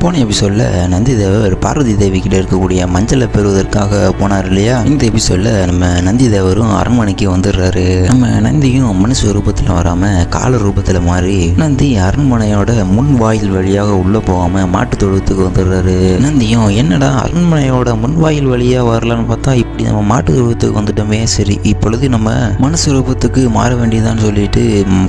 போன எபிசோட்ல நந்தி தேவர் பார்வதி தேவி கிட்ட இருக்கக்கூடிய மஞ்சளை பெறுவதற்காக போனார் இல்லையா. இந்த எபிசோட்ல நம்ம நந்தி தேவரும் அரண்மனைக்கு வந்துடுறாரு. நம்ம நந்தியும் மனுஷ ரூபத்துல வராம கால ரூபத்துல மாறி நந்தி அரண்மனையோட முன் வாயில் வழியாக உள்ள போகாம மாட்டு தொழுவத்துக்கு வந்துடுறாரு. நந்தியும் என்னடா அரண்மனையோட முன் வாயில் வழியா வரலான்னு பார்த்தா இப்படி நம்ம மாட்டு தொழுவத்துக்கு வந்துட்டோமே, சரி இப்பொழுது நம்ம மனுஷ ரூபத்துக்கு மாற வேண்டியதான்னு சொல்லிட்டு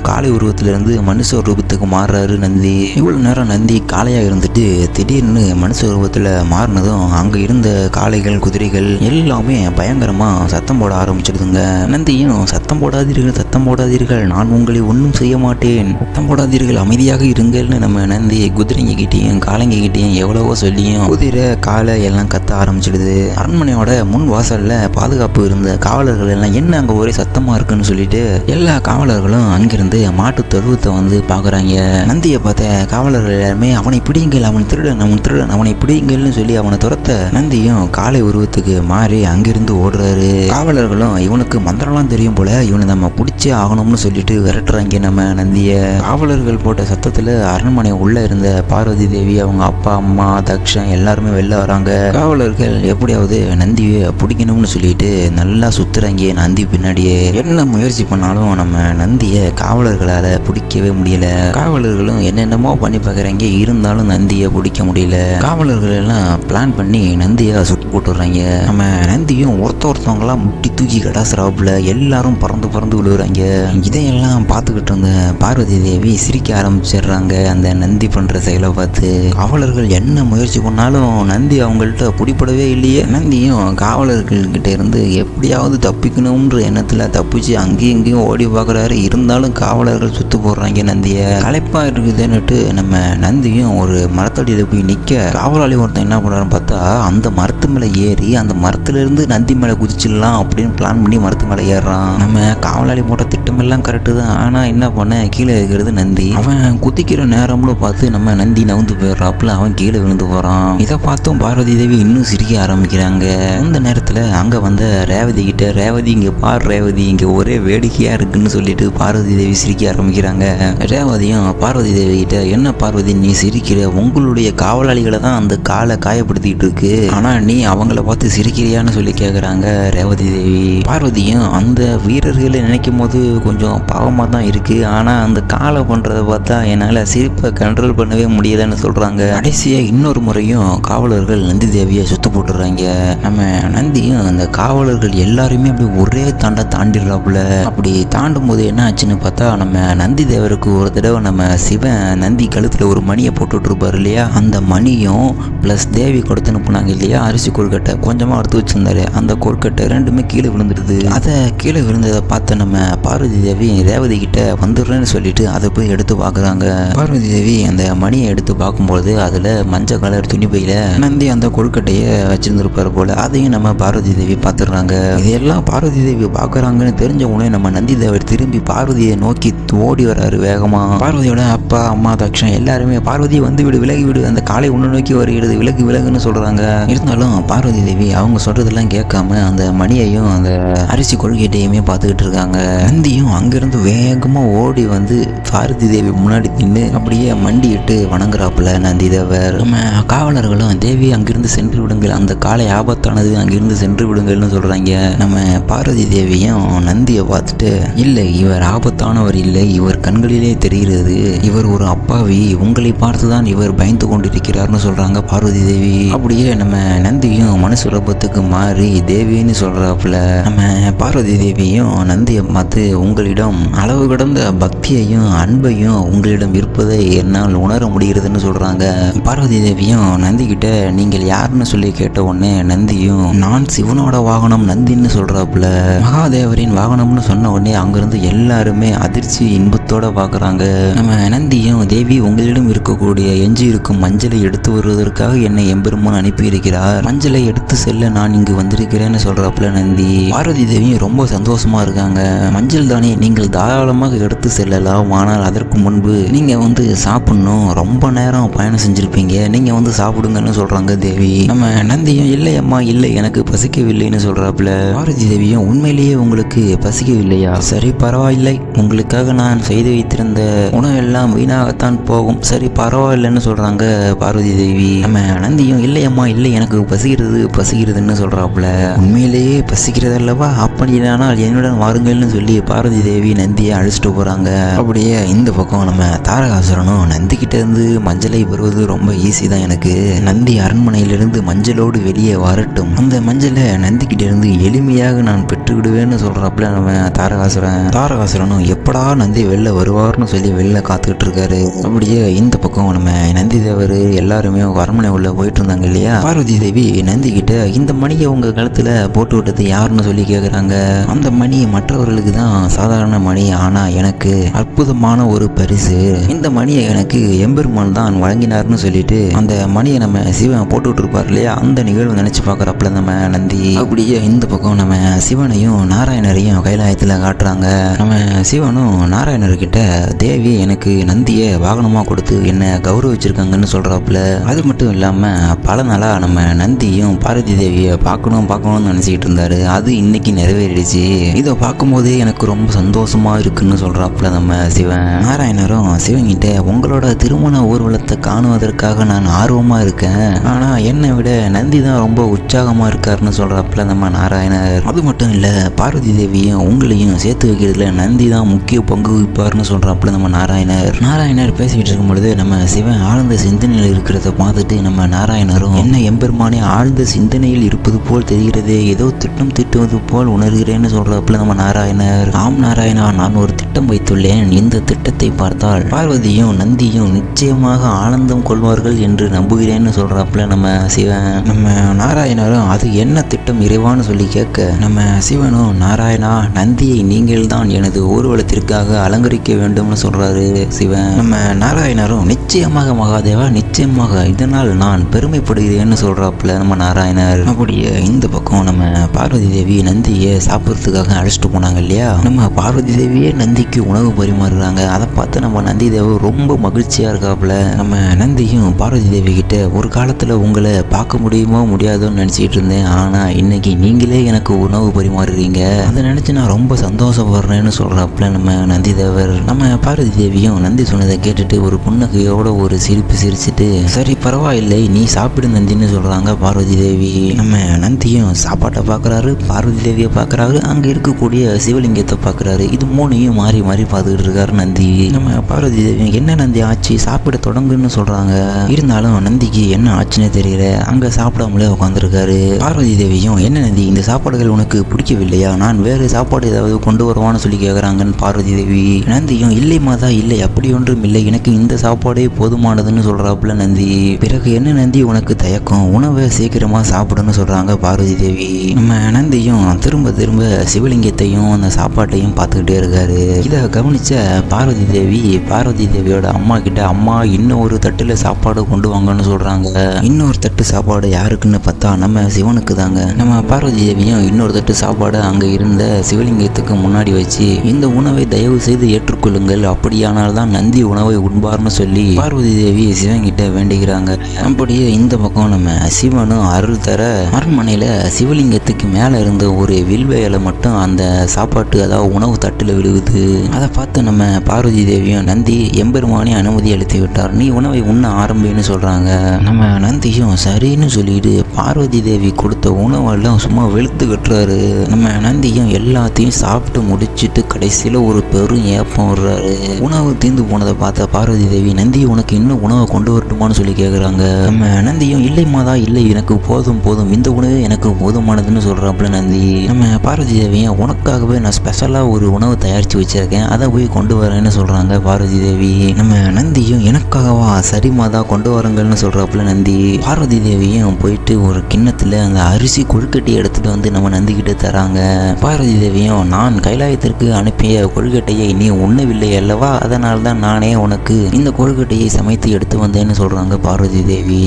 காளை உருவத்திலிருந்து மனுஷ ரூபத்துக்கு மாறுறாரு நந்தி. இவ்வளவு நேரம் நந்தி காளையா இருந்துட்டு திடீர்னு மனுஷ உருவத்துல மாறினதும் அங்க இருந்த காளைகள் குதிரைகள் எல்லாமே பயங்கரமா சத்தம் போட ஆரம்பிச்சிடுதுங்க. நந்தியும் சத்தம் போடாதீர்கள், சத்தம் போடாதீர்கள், நான் உங்களை ஒன்றும் செய்ய மாட்டேன், சத்தம் போடாதீர்கள், அமைதியாக இருங்கள்னு நம்ம நந்தி குதிரைங்க கிட்டேயும் காளைங்க கிட்டேயும் எவ்வளவோ சொல்லியும் குதிரை காளை எல்லாம் கத்த ஆரம்பிச்சிடுது. அரண்மனையோட முன் வாசல்ல பாதுகாப்பு இருந்த காவலர்கள் எல்லாம் என்ன அங்க ஒரே சத்தமா இருக்குன்னு சொல்லிட்டு எல்லா காவலர்களும் அங்கிருந்து மாட்டு தொழுவத்தை வந்து பாக்குறாங்க. நந்தியை பார்த்த காவலர்கள் எல்லாருமே அவனை பிடிங்கள், அவன் திருடன், அவன் திருடன், அவனை பிடிங்கள்னு சொல்லி அவனை துரத்த நந்தியும் காளை உருவத்துக்கு மாறி அங்கிருந்து ஓடுறாரு. காவலர்களும் இவனுக்கு மந்திரம்லாம் தெரியும் போல, இவனை நம்ம பிடிச்சே ஆகணும்னு சொல்லிட்டு விரட்டுறாங்க நம்ம நந்திய. காவலர்கள் போட்ட சத்தத்துல அரண்மனை உள்ள இருந்த பார்வதி தேவி அவங்க அப்பா அம்மா தக்ஷன் எல்லாருமே வெளில வராங்க. காவலர்கள் எப்படியாவது நந்தியை பிடிக்கணும்னு சொல்லிட்டு நல்லா சுத்துறாங்க நந்தி பின்னாடியே. என்ன முயற்சி பண்ணாலும் நம்ம நந்திய காவலர்களால பிடிக்கவே முடியல. காவலர்களும் என்னென்னமோ பண்ணி பார்க்குறாங்க, இருந்தாலும் நந்தியை பிடிக்க முடியல. காவலர்கள் எல்லாம் பிளான் பண்ணி நந்தியை சுட்டு போட்டுடுறாங்க. நம்ம நந்தியும் ஒருத்தவங்களாம் முட்டி தூக்கி கடாசுறாப்புல எல்லாரும் பறந்து பறந்து விழுவுறாங்க. இதையெல்லாம் பார்த்துக்கிட்டு இருந்த பார்வதி தேவி சிரிக்க ஆரம்பிச்சிடுறாங்க அந்த நந்தி பண்ற செயலை பார்த்து. காவலர்கள் என்ன முயற்சி பண்ணாலும் நந்தி அவங்கள்ட்ட பிடிப்படவே இல்லையே. நந்தியும் காவலர்கள் கிட்ட இருந்து எப்படியாவது தப்பிக்கணும்ன்ற எண்ணத்துல தப்பிச்சு அங்கேயும் இங்கேயும் ஓடி பார்க்குறாரு, இருந்தாலும் காவலர்கள் சுத்து போடுறாங்க நந்திய. களைப்பா இருக்குதுன்னுட்டு நம்ம நந்தியும் ஒரு மரத்தடியில் போய் நிற்க காவலாளி ஒருத்தன் என்ன பண்ணுறான்னு பார்த்தா அந்த மரத்து மேலே ஏறி அந்த மரத்துல இருந்து நந்தி மேலே குதிச்சிடலாம் அப்படின்னு பிளான் பண்ணி மரத்து மேலே ஏறுறான். நம்ம காவலாளி போட்ட திட்டமெல்லாம் கரெக்டு தான், ஆனால் என்ன பண்ண கீழே இருக்கிறது நந்தி. அவன் குதிக்கிற நேரம்ல பார்த்து நம்ம நந்தி நவுந்து போயிடுறாப்புல அவன் கீழே விழுந்து போகிறான். இதை பார்த்தும் பார்வதி தேவி இன்னும் சிரிக்க ஆரம்பிக்கிறாங்க. அந்த நேரத்தில் அங்கே வந்த ரேவதி கிட்ட, ரேவதி இங்கே பார் ரேவதி, இங்கே ஒரே வேடிக்கையாக இருக்குன்னு சொல்லிட்டு பார்வதி தேவி சிரிக்க ஆரம்பிக்கிறாங்க. ரேவதியும் பார்வதி தேவி கிட்ட, என்ன பார்வதி நீ சிரிக்கிற, உங்களுடைய காவலாளிகளை தான் அந்த காலை காயப்படுத்திட்டு இருக்கு, ஆனா நீ அவங்கள பார்த்து சிரிக்கிறியான்னு சொல்லி கேட்குறாங்க ரேவதி தேவி. பார்வதியும் அந்த வீரர்களை நினைக்கும் போது கொஞ்சம் பாவமாக தான் இருக்கு, ஆனா அந்த காலை பண்றதை பார்த்தா என்னால் சிரிப்பை கண்ட்ரோல் பண்ணவே முடியலன்னு சொல்றாங்க. கடைசியா இன்னொரு முறையும் காவலர்கள் நந்தி தேவியை சுத்த போட்டுறாங்க. நம்ம நந்தியும் அந்த காவலர்கள் எல்லாருமே அப்படி ஒரே தாண்டிடுறாப்புல. அப்படி தாண்டும் போது என்ன ஆச்சுன்னு பார்த்தா நம்ம நந்தி தேவருக்கு ஒரு தடவை நம்ம சிவன் நந்தி கழுத்துல ஒரு மணியை போட்டுட்டு இருப்பாரு இல்லையா, அந்த மணியும் பிளஸ் தேவி கொடுத்து அனுப்புனாங்க இல்லையா அரிசி கொழுக்கட்டை கொஞ்சமா எடுத்து வச்சிருந்தாரு, அந்த கொழுக்கட்டை ரெண்டுமே கீழே விழுந்துடுது. அதை கீழே விழுந்ததை பார்த்து நம்ம பார்வதி தேவி ரேவதி கிட்ட வந்துடுறேன்னு சொல்லிட்டு அதை போய் எடுத்து பார்க்குறாங்க. பார்வதி தேவி அந்த மணியை எடுத்து பார்க்கும்போது அதுல மஞ்சள் கலர் துணி பையில நந்தி அந்த கொழுக்கட்டையை வச்சிருந்திருப்பாரு போல, அதையும் நம்ம பார்வதி தேவி பார்த்துடுறாங்க. இதெல்லாம் பார்வதி தேவி பார்க்குறாங்கன்னு தெரிஞ்ச உடனே நம்ம நந்தி தேவர் திரும்பி பார்வதியை நோக்கி ஓடி வராரு வேகமா. பார்வதியோட அப்பா அம்மா தக்ஷன் எல்லாருமே பார்வதி வந்து விடு, விலகி விடு, அந்த காலை உன்னை நோக்கி வருகிறது, விலகு விலகுன்னு சொல்றாங்க. இருந்தாலும் பார்வதி தேவி அவங்க சொல்றதெல்லாம் கேட்காம அந்த மணியையும் அந்த அரிசி கொள்கைட்டையுமே பார்த்துக்கிட்டு இருக்காங்க. நந்தியும் அங்கிருந்து வேகமா ஓடி வந்து பார்வதி தேவி முன்னாடி நின்று அப்படியே மண்டிட்டு வணங்குறாப்புல நந்தி தேவர். நம்ம காவலர்களும் தேவி அங்கிருந்து சென்று விடுங்கள், அந்த காலை ஆபத்தானது, அங்கிருந்து சென்று விடுங்கள்னு சொல்றாங்க. நம்ம பார்வதி தேவியும் நந்தியை பார்த்துட்டு, இல்லை இவர் ஆபத்தானவர் இல்லை, இவர் கண்களிலே தெரிகிறது, இவர் ஒரு அப்பாவி, உங்களை பார்த்துதான் இவர் பயந்து கொண்டிருக்கிறார்னு சொல்றாங்க பார்வதி தேவி. அப்படியே நம்ம நந்தியும் மனுஷ ரூபத்துக்கு மாறி தேவின்னு சொல்றாப்புல. நம்ம பார்வதி தேவியும் நந்தியை பார்த்து, உங்களிடம் அளவு கடந்த பக்தியையும் அன்பையும் உங்களிடம் இருப்பதை என்னால் உணர முடிகிறதுன்னு சொல்றாங்க. பார்வதி தேவியும் நந்தி கிட்ட நீங்கள் யாருன்னு சொல்லி கேட்ட உடனே நந்தியும் நான் சிவனோட வாகனம் நந்தின்னு சொல்றாப்புல. மகாதேவரின் வாகனம்னு சொன்ன உடனே அங்கிருந்து எல்லாருமே அதிர்ச்சி இன்பத்தோட பாக்குறாங்க. நம்ம நந்தியும் தேவி உங்களிடம் இருக்கக்கூடிய எஞ்சி இருக்கும் மஞ்சளை எடுத்து வருவதற்காக என்னை எம்பெருமான் அனுப்பி இருக்கிறார், மஞ்சளை எடுத்து செல்ல நான் இங்கு வந்திருக்கிறேன்னு சொல்றாப்புல நந்தி. பார்வதி தேவியும் ரொம்ப சந்தோஷமா இருக்காங்க. மஞ்சள் தானே, நீங்கள் தாராளமாக எடுத்து செல்லலாம், ஆனால் அதற்கு முன்பு நீங்க வந்து சாப்பிடணும், ரொம்ப நேரம் பயணம் செஞ்சிருப்பீங்க, நீங்க வந்து சாப்பிடுங்கன்னு சொல்றாங்க தேவி. நம்ம நந்தியும் இல்லை அம்மா இல்லை, எனக்கு பசி பசிக்கவில்லைன்னு சொல்றாப்புல. பார்வதி தேவியும் உண்மையிலேயே உங்களுக்கு பசிக்கவில்லையா? சரி பரவாயில்லை, உங்களுக்காக நான் செய்து வைத்திருந்த உணவெல்லாம் வீணாகத்தான் போகும். சரி பரவாயில்லைன்னு சொல்றாங்க பார்வதி தேவி. நம்ம நந்தியும் இல்லையம்மா இல்லை, எனக்கு பசிக்கிறதுன்னு சொல்றாப்புல. உண்மையிலேயே பசிக்கிறது அல்லவா, அப்படியானால் என்னுடன் வாருங்கள்னு சொல்லி பார்வதி தேவி நந்தியை அழைச்சிட்டு போறாங்க. அப்படியே இந்த பக்கம் நம்ம தாரகாசுரனும் நந்தி கிட்ட இருந்து மஞ்சளை பெறுவது ரொம்ப ஈஸி தான் எனக்கு. நந்தி அரண்மனையிலிருந்து மஞ்சளோடு வெளியே வரட்டும், அந்த மஞ்சளை நந்தி கிட்ட இருந்து எளிமையாக நான் பெற்றுவிடுவேன்னு சொல்றாப்புல நம்ம தாரகாசுரனும் எப்படா நந்தி வெளில வருவார்னு சொல்லி வெளில காத்துக்கிட்டு இருக்காரு. அப்படியே இந்த பக்கம் நம்ம நந்தி தேவர் எல்லாருமே அரண்மனை உள்ள போயிட்டு இருந்தாங்க இல்லையா. பார்வதி தேவி நந்தி கிட்ட இந்த மணியை உங்க கழுத்துல போட்டு விட்டது யாருன்னு சொல்லி கேக்குறாங்க. அந்த மணி மற்றவர்களுக்கு தான் சாதாரண மணி, ஆனா எனக்கு அற்புதமான ஒரு பரிசு. இந்த மணியை எனக்கு எம்பெருமான் தான் வழங்கினார்னு சொல்லிட்டு அந்த மணியை நம்ம சிவன் போட்டுக்கிட்டு இருப்பார் இல்லையா, அந்த நிகழ்வு நினைச்சு பாக்குறப்பல நம்ம நந்தி. அப்படியே இந்த பக்கம் நம்ம சிவனையும் நாராயணரையும் கைலாயத்துல காட்டுறாங்க. நம்ம சிவனும் நாராயணர்கிட்ட தேவி எனக்கு நந்தியை வாகனமா கொடுத்து என்ன கௌரவிச்சிருக்காங்கன்னு சொல்றாப்புல. அது மட்டும் இல்லாம பல நாளா நம்ம நந்தியும் பார்வதி தேவியை பார்க்கணும்னு நினைச்சிக்கிட்டு இருந்தாரு. அது இன்னைக்கு நிறைவேறிடுச்சு. இதை பார்க்கும்போதே எனக்கு ரொம்ப சந்தோஷமா இருக்குன்னு சொல்றாப்புல நம்ம சிவன். நாராயணரும் சிவன்கிட்ட உங்களோட திருமண ஊர்வலத்தை காணுவதற்காக நான் ஆர்வமா இருக்கேன், ஆனா என்னை விட நந்தி தான் ரொம்ப உற்சாகமா இருக்காருன்னு சொல்றாப்புல நம்ம நாராயணர். அது மட்டும் இல்ல பார்வதி தேவியும் உங்களையும் சேர்த்து வைக்கிறதுல நந்தி தான் முக்கிய பங்கு வகிப்பார்னு சொல்றாப்புல நம்ம நாராயணர் பேசிக்கிட்டு இருக்கும் பொழுது நம்ம சிவன் ஆழ்ந்த சிந்தனையில் இருக்கிறத பார்த்துட்டு நம்ம நாராயணரும் என்ன எம்பெருமானே ஆழ்ந்த சிந்தனையில் இருப்பது போல் தெரிகிறதே, ஏதோ திட்டம் தீட்டுவது போல் உணர்கிறேன்னு சொல்றாப்புல நம்ம நாராயணர். ஆம் நாராயணா, நான் ஒரு திட்டம் வைத்துள்ளேன். இந்த திட்டத்தை பார்த்தால் பார்வதியும் நந்தியும் நிச்சயமாக ஆனந்தம் கொள்வார்கள் என்று நம்புகிறேன்னு சொல்றாப்புல நம்ம சிவன். நம்ம நாராயணரும் அது என்ன திட்டம் இறைவான்னு சொல்லி கேட்க நம்ம சிவனும் நாராயணா, நந்தியை நீங்கள் தான் எனது ஊர்வலத்திற்காக அலங்கரிக்க வேண்டும்னு சொல்றாரு சிவன். நம்ம நாராயணரும் நிச்சயமாக மகாதேவா, நிச்சயமாக, இதனால் நான் பெருமைப்படுகிறேன்னு சொல்றாப்புல நம்ம நாராயணர். அப்படியே இந்த பக்கம் நம்ம பார்வதி தேவி நந்தியை சாப்பிட்றதுக்காக அழைச்சிட்டு போனாங்க இல்லையா. நம்ம பார்வதி தேவியே நந்திக்கு உணவு பரிமாறுறாங்க. அதை பார்த்து நம்ம நந்தி தேவர் ரொம்ப மகிழ்ச்சியா இருக்காப்புல. நம்ம நந்தியும் பார்வதி தேவி கிட்ட ஒரு காலத்துல உங்களை பார்க்க முடியுமோ முடியாதோன்னு நினைச்சிட்டு இருந்தேன், ஆனா இன்னைக்கு நீங்களே எனக்கு உணவு பரிமாறுறீங்க, அதை நினைச்சு நான் ரொம்ப சந்தோஷப்படுறேன்னு சொல்றாப்புல நம்ம நந்தி தேவர். நம்ம பார்வதி தேவியும் நந்தி சொன்னதை கேட்டுட்டு ஒரு புன்னகையோட ஒரு சிரிப்பு சிரிச்சுட்டு சரி பரவாயில்லை நீ சாப்பிடு நந்தின்னு சொல்றாங்க பார்வதி தேவி. நம்ம நந்தியும் சாப்பாட்டை பார்க்குறாரு, பார்வதி தேவியை பார்க்குறாரு, அங்கே இருக்கக்கூடிய சிவலிங்கத்தை பார்க்குறாரு. இது மூணையும் மாறி மாறி பார்த்துக்கிட்டு இருக்காரு நந்தி. நம்ம பார்வதி தேவி என்ன நந்தி ஆச்சு, சாப்பிட தொடங்குன்னு சொல்றாங்க. இருந்தாலும் நந்திக்கு என்ன ஆச்சுன்னு தெரியல, அங்கே சாப்பிடாமலே உட்காந்துருக்காரு. பார்வதி தேவியும் என்ன நந்தி இந்த சாப்பாடுகள் உனக்கு பிடிக்கவில்லையா, நான் வேறு சாப்பாடு ஏதாவது கொண்டு வருவான்னு சொல்லி கேட்குறாங்கன்னு பார்வதி தேவி. நந்தியும் இல்லை மாதா இல்லை, அப்படி ஒன்றும் இல்லை, எனக்கு இந்த சாப்பாடே போதுமானதுன்னு சொல்றாப்புல நந்தி. பிறகு என்ன நந்தி உனக்கு தயக்கம், உணவை சீக்கிரமா சாப்பிடுன்னு சொல்றாங்க பார்வதி தேவி. நம்ம நந்தியும் திரும்ப திரும்ப சிவலிங்கத்தையும் அந்த சாப்பாட்டையும் பார்த்துக்கிட்டே இருக்காரு. இதை கவனிச்ச பார்வதி தேவியோட அம்மா கிட்ட அம்மா இன்னும் ஒரு தட்டுல சாப்பாடு கொண்டு வாங்கன்னு சொல்றாங்க. இன்னொரு தட்டு சாப்பாடு யாருக்குன்னு பார்த்தா நம்ம சிவனுக்கு தாங்க. நம்ம பார்வதி தேவியும் இன்னொரு தட்டு சாப்பாடு அங்க இருந்த சிவலிங்கத்துக்கு முன்னாடி வச்சு இந்த உணவை தயவு செய்து ஏற்றுக்கொள்ளுங்கள், அப்படியானால் தான் நந்தி உணவை உண்பார்னு சொல்லி பார்வதி தேவி சிவன் கிட்ட வேண்டிக்கிறாங்க. அப்படியே இந்த பக்கம் நம்ம சிவனும் அருள் தர அரண்மனையில சிவலிங்கத்துக்கு மேல இருந்த ஒரு வில்வேலை மட்டும் அந்த சாப்பாட்டு அதாவது உணவு தட்டுல விழுகுது. அதை பார்த்து நம்ம பார்வதி தேவியும் நந்தி எம்பெருமானே அனுமதி அளித்து விட்டார், நீ உணவை உண்ண ஆரம்பின்னு சொல்றாங்க. நம்ம நந்தியும் சரின்னு சொல்லிட்டு பார்வதி தேவி கொடுத்த உணவெல்லாம் சும்மா வெளுத்து கட்டுறாரு. நம்ம நந்தியும் எல்லாத்தையும் சாப்பிட்டு முடிச்சுட்டு கடைசியில ஒரு பெரும் ஏப்பம் விடுறாரு. உணவு தீர்ந்து போனதை பார்த்த பார்வதி தேவி நந்தி உனக்கு இன்னும் உணவை கொண்டு வரட்டுமான்னு சொல்லி கேட்குறாங்க. நம்ம நந்தியும் இல்லை மாதா இல்லை, எனக்கு போதும் இந்த உணவு எனக்கு போதுமானதுன்னு சொல்றாப்புல நந்தி. நம்ம பார்வதி தேவியும் உனக்காகவே நான் ஸ்பெஷலாக ஒரு உணவு தயாரித்து வச்சிருக்கேன், அதை போய் கொண்டு வரேன்னு சொல்றாங்க பார்வதி தேவி. நம்ம நந்தியும் எனக்காகவா, சரி மாதா கொண்டு வரங்கள்னு சொல்றாப்புல நந்தி. பார்வதி தேவியும் போயிட்டு ஒரு கிண்ணத்துல அந்த அரிசி கொழுக்கட்டி எடுத்துட்டு வந்து நம்ம நந்தி கிட்ட தராங்க. பார்வதி தேவியும் நான் கைலாயத்திற்கு அனுப்பிய கொழுக்கட்டையை நீ உண்ணவில்லை அல்லவா, அதனால்தான் நானே உனக்கு இந்த கொழுக்கட்டையை சமைத்து எடுத்து வந்தேன்னு சொல்றாங்க பார்வதி தேவி.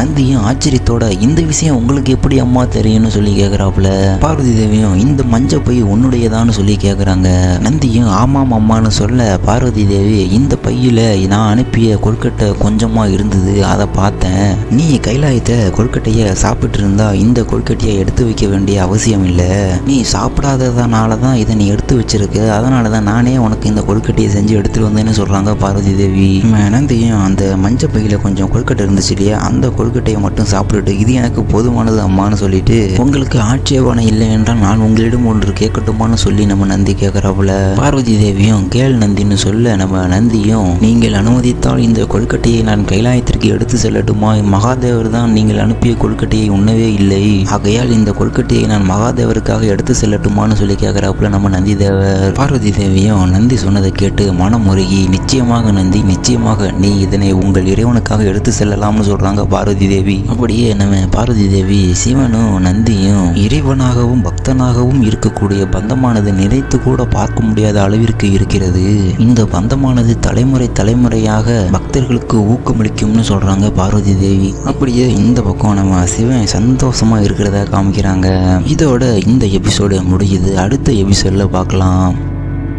நந்தியும் ஆச்சரியத்தோட இந்த விஷயம் உங்களுக்கு எப்படி அம்மா தெரியும்னு சொல்லி கேக்குறாப்புல. பார்வதி தேவியும் இந்த மஞ்சள் பை உன்னுடையதான்னு சொல்லி கேக்குறாங்க. நந்தியும் ஆமாம் அம்மான்னு சொல்ல பார்வதி தேவி இந்த பையில நான் அனுப்பிய கொழுக்கட்டை கொஞ்சமா இருந்தது, அதை பார்த்தேன். நீ கைலாயத்தை கொழுக்கட்டைய சாப்பிட்டு இருந்தா இந்த கொழுக்கட்டையை எடுத்து வைக்க வேண்டிய அவசியம் இல்லை. நீ சாப்பிடாததுனால தான் இதை நீ எடுத்து வச்சிருக்க, அதனால தான் நானே உனக்கு இந்த கொழுக்கட்டையை செஞ்சு எடுத்துட்டு வந்தேன்னு சொல்றாங்க பார்வதி தேவி. நந்தியும் அந்த மஞ்சள் பையில கொஞ்சம் கொழுக்கட்டை இருந்துச்சு இல்லையா, அந்த கொழுக்கட்டையை மட்டும் சாப்பிட்டுட்டு இது எனக்கு போதுமானது அம்மான்னு சொல்லிட்டு உங்களுக்கு ஆட்சேபனை இல்லை என்றால் நான் உங்களிடம் ஒன்று கேட்கட்டுமான்னு சொல்லி நம்ம நந்தி கேட்கறாப்புல. பார்வதி தேவியும் கேள் நந்தின்னு சொல்ல நம்ம நந்தியும் நீங்கள் அனுமதித்தால் இந்த கொழுக்கட்டையை நான் கைலாயத்திற்கு எடுத்து செல்லட்டுமா? மகாதேவர் தான் நீங்கள் அனுப்பிய கொழுக்கட்டையை உண்ணவே இல்லை, ஆகையால் இந்த கொழுக்கட்டையை நான் மகாதேவருக்காக எடுத்து செல்லட்டுமான்னு சொல்லி கேட்கறாப்புல நம்ம நந்தி தேவர். பார்வதி தேவியும் நந்தி சொன்னதை கேட்டு மனம் உருகி நிச்சயமாக நந்தி, நிச்சயமாக நீ இதனை உங்கள் இறைவனுக்காக எடுத்து செல்லலாம்னு சொல்றாங்க பார்வதி தேவி. அப்படியே நம்ம பார்வதி தேவி சிவனும் நந்தியும் இறைவனாகவும் பக்தனாகவும் இருக்கக்கூடிய பந்தமானது நினைத்து கூட பார்க்க முடியாத அளவிற்கு இருக்கிறது. இந்த பந்தமானது தலைமுறை தலைமுறையாக பக்தர்களுக்கு ஊக்கமளிக்கும்னு சொல்றாங்க பார்வதி தேவி. அப்படியே இந்த பக்கம் நம்ம சிவன் சந்தோஷமா இருக்கிறதா காமிக்கிறாங்க. இதோட இந்த எபிசோடு முடியுது. அடுத்த எபிசோட்ல பார்க்கலாம்.